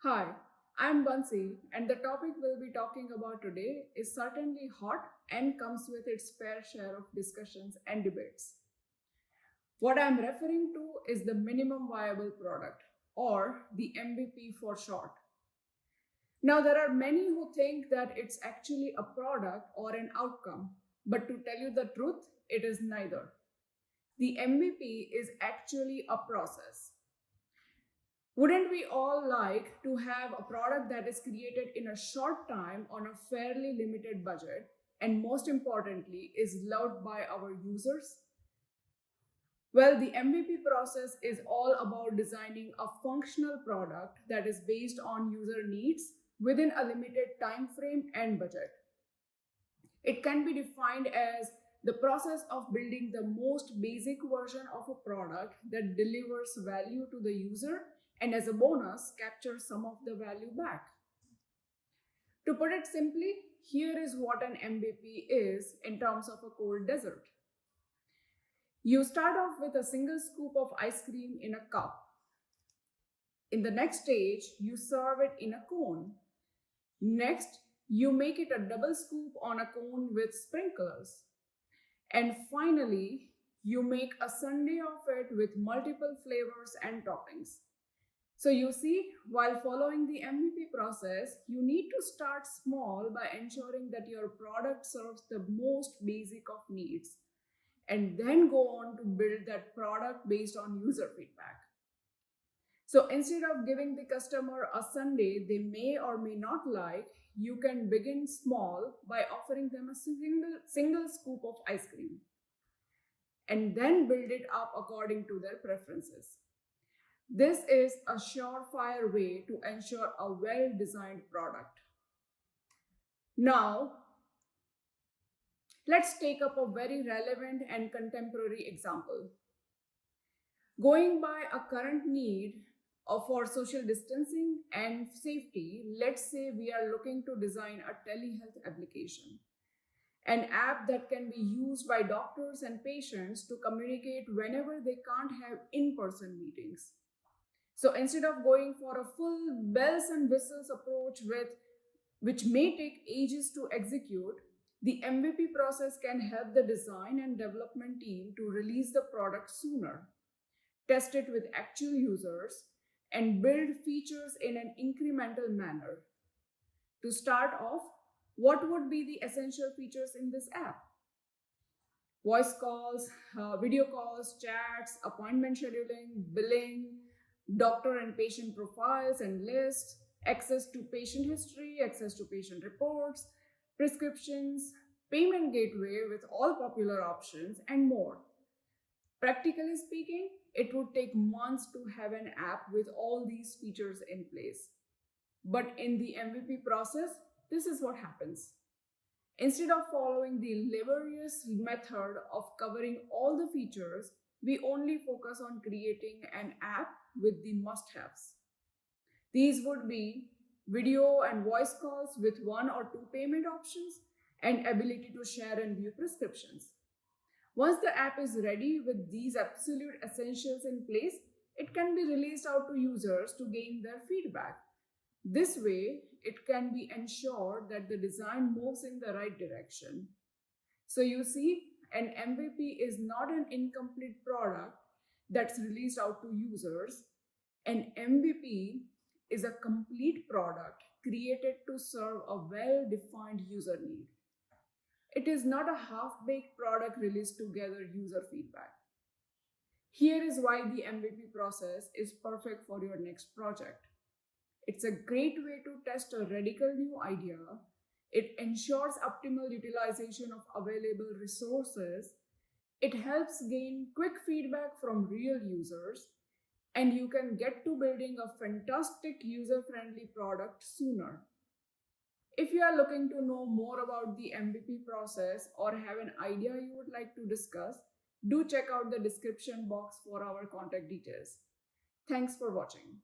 Hi, I'm Bansi, and the topic we'll be talking about today is certainly hot and comes with its fair share of discussions and debates. What I'm referring to is the minimum viable product, or the MVP for short. Now, there are many who think that it's actually a product or an outcome, but to tell you the truth, it is neither. The MVP is actually a process. Wouldn't we all like to have a product that is created in a short time on a fairly limited budget and, most importantly, is loved by our users? Well, the MVP process is all about designing a functional product that is based on user needs within a limited time frame and budget. It can be defined as the process of building the most basic version of a product that delivers value to the user and, as a bonus, captures some of the value back. To put it simply, here is what an MVP is in terms of a cold dessert. You start off with a single scoop of ice cream in a cup. In the next stage, you serve it in a cone. Next, you make it a double scoop on a cone with sprinkles. And finally, you make a sundae of it with multiple flavors and toppings. So you see, while following the MVP process, you need to start small by ensuring that your product serves the most basic of needs, and then go on to build that product based on user feedback. So instead of giving the customer a sundae they may or may not like, you can begin small by offering them a single scoop of ice cream and then build it up according to their preferences. This is a surefire way to ensure a well-designed product. Now, let's take up a very relevant and contemporary example. Going by a current need for social distancing and safety, let's say we are looking to design a telehealth application, an app that can be used by doctors and patients to communicate whenever they can't have in-person meetings. So instead of going for a full bells and whistles approach which may take ages to execute, the MVP process can help the design and development team to release the product sooner, test it with actual users, and build features in an incremental manner. To start off, what would be the essential features in this app? Voice calls, video calls, chats, appointment scheduling, billing, doctor and patient profiles and lists, access to patient history, access to patient reports, prescriptions, payment gateway with all popular options, and more. Practically speaking, it would take months to have an app with all these features in place. But in the MVP process, this is what happens. Instead of following the laborious method of covering all the features, we only focus on creating an app with the must-haves. These would be video and voice calls with one or two payment options and ability to share and view prescriptions. Once the app is ready with these absolute essentials in place, it can be released out to users to gain their feedback. This way, it can be ensured that the design moves in the right direction. So you see, an MVP is not an incomplete product that's released out to users. An MVP is a complete product created to serve a well-defined user need. It is not a half-baked product released to gather user feedback. Here is why the MVP process is perfect for your next project. It's a great way to test a radical new idea. It ensures optimal utilization of available resources. It helps gain quick feedback from real users, and you can get to building a fantastic user-friendly product sooner. If you are looking to know more about the MVP process or have an idea you would like to discuss, do check out the description box for our contact details. Thanks for watching.